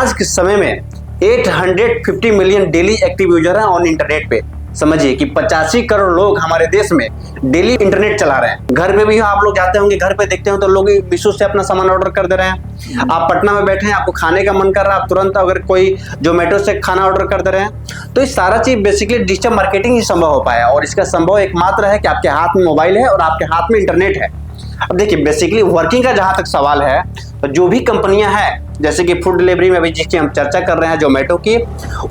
आज के समय में 850 मिलियन डेली एक्टिव यूजर हैं ऑन इंटरनेट पे। समझिए कि 85 करोड़ लोग हमारे देश में डेली इंटरनेट चला रहे हैं। घर पे भी आप लोग जाते होंगे, घर पे देखते हो तो लोग मीशो से अपना सामान ऑर्डर कर दे रहे हैं। आप पटना में बैठे हैं, आपको खाने का मन कर रहा है, आप तुरंत अगर कोई जोमेटो से खाना ऑर्डर कर दे रहे हैं। तो ये सारा चीज बेसिकली डिजिटल मार्केटिंग ही संभव हो पाया, और इसका संभव एकमात्र है कि आपके हाथ में मोबाइल है और आपके हाथ में इंटरनेट है। अब देखिए बेसिकली वर्किंग का जहां तक सवाल है, तो जो भी कंपनियां हैं जैसे कि फूड डिलीवरी में अभी जिसकी हम चर्चा कर रहे हैं जोमेटो की,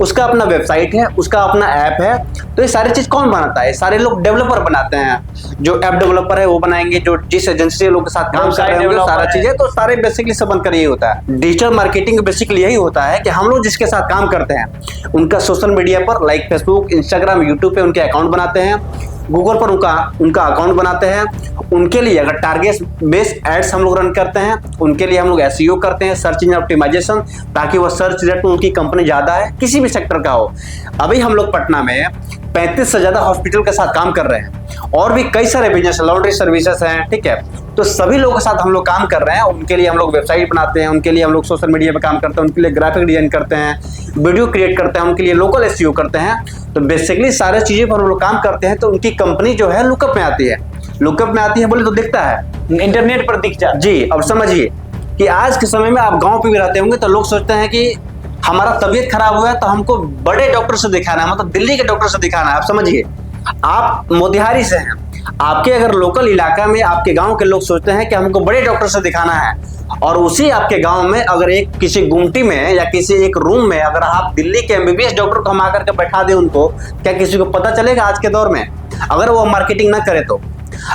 उसका अपना वेबसाइट है, उसका अपना ऐप है। तो ये सारी चीज कौन बनाता है? सारे लोग डेवलपर बनाते हैं। जो ऐप डेवलपर है वो बनाएंगे, जो जिस एजेंसी लोग के साथ काम कर रहे हैं सारा चीजें, तो सारे बेसिकली सब बनकर यही होता है। डिजिटल मार्केटिंग बेसिकली यही होता है कि हम लोग जिसके साथ काम करते हैं उनका सोशल मीडिया पर लाइक फेसबुक, इंस्टाग्राम, यूट्यूब पे उनके अकाउंट बनाते हैं, गूगल पर उनका अकाउंट बनाते हैं। उनके लिए अगर टारगेट बेस्ड एड्स हम लोग रन करते हैं, उनके लिए हम लोग एसईओ करते हैं, सर्च इंजन ऑप्टिमाइजेशन, ताकि वो सर्च रेट में उनकी कंपनी ज्यादा है, किसी भी सेक्टर का हो। अभी हम लोग पटना में 35 से ज्यादा हॉस्पिटल के साथ काम कर रहे हैं, और भी कई सारे बिजनेस, लॉन्ड्री सर्विसेज हैं, ठीक है। तो सभी लोगों के साथ हम लोग काम कर रहे हैं। उनके लिए हम लोग वेबसाइट बनाते हैं, उनके लिए हम लोग सोशल मीडिया पे काम करते हैं, उनके लिए ग्राफिक डिजाइन करते हैं, वीडियो क्रिएट करते हैं, उनके लिए लोकल एसईओ करते हैं। तो बेसिकली सारे चीजें पर हम लोग काम करते हैं। तो उनकी कंपनी जो है लुकअप में आती है। लुकअप में आती है बोले तो दिखता है, इंटरनेट पर दिख जाता। जी। अब समझिए कि आज के समय में आप गांव पे भी रहते होंगे तो लोग सोचते हैं कि हमारा तबीयत खराब हुआ है तो हमको बड़े डॉक्टर से दिखाना है, मतलब दिल्ली के डॉक्टर से दिखाना है। आप समझिए, आप मोतिहारी से हैं, आपके अगर लोकल इलाका में आपके गांव के लोग सोचते हैं कि हमको बड़े डॉक्टर से दिखाना है, और उसी आपके गांव में अगर एक किसी गुमटी में या किसी एक रूम में अगर आप दिल्ली के एमबीबीएस डॉक्टर को हम आकर के बैठा दें, उनको क्या किसी को पता चलेगा आज के दौर में? अगर वो मार्केटिंग ना करे तो।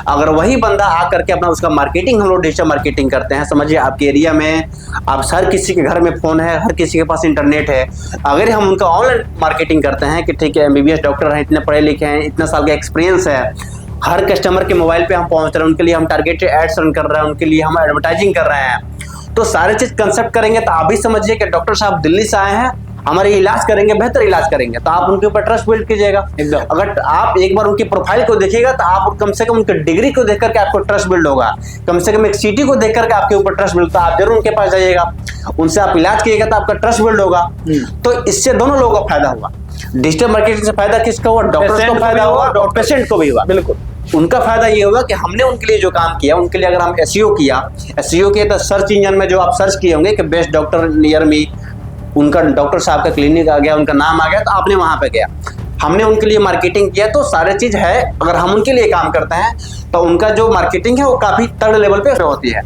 अगर वही बंदा आकर के अपना उसका मार्केटिंग, हम लोग डिजिटल मार्केटिंग करते हैं। समझिए आपके एरिया में आप हर किसी के घर में फोन है, हर किसी के पास इंटरनेट है। अगर हम उनका ऑनलाइन मार्केटिंग करते हैं कि ठीक है एमबीबीएस डॉक्टर हैं, इतने पढ़े लिखे हैं, इतना साल का एक्सपीरियंस है, हर कस्टमर के मोबाइल पे हम पहुंच रहे हैं, उनके लिए हम टारगेटेड एड्स रन कर रहे हैं, उनके लिए हम एडवर्टाइजिंग कर रहे हैं, तो सारे चीज कंसेप्ट करेंगे। तो आप भी समझिए कि डॉक्टर साहब दिल्ली से आए हैं, हमारे इलाज करेंगे, बेहतर इलाज करेंगे, तो आप उनके ऊपर ट्रस्ट बिल्ड कीजिएगा। अगर आप एक बार उनकी प्रोफाइल को देखिएगा तो आप कम से कम उनके डिग्री को देख करके आपको ट्रस्ट बिल्ड होगा, कम से कम एक सिटी को देख करके आपके ऊपर ट्रस्ट बिल्ड, तो आप जरूर उनके पास जाइएगा, उनसे आप इलाज कीजिएगा तो आपका ट्रस्ट बिल्ड होगा। तो इससे दोनों लोगों को फायदा हुआ। डिजिटल मार्केटिंग से फायदा किसका हुआ? डॉक्टर्स को फायदा हुआ और पेशेंट को भी हुआ। बिल्कुल, उनका फायदा ये होगा कि हमने उनके लिए जो काम किया, उनके लिए अगर हम एसईओ किया तो सर्च इंजन में जो आप सर्च किए होंगे कि बेस्ट डॉक्टर नियर मी, उनका डॉक्टर साहब का क्लिनिक आ गया, उनका नाम आ गया, तो आपने वहां पे गया। हमने उनके लिए मार्केटिंग किया, तो सारे चीज है। अगर हम उनके लिए काम करते हैं तो उनका जो मार्केटिंग है वो काफी थर्ड लेवल पे होती है।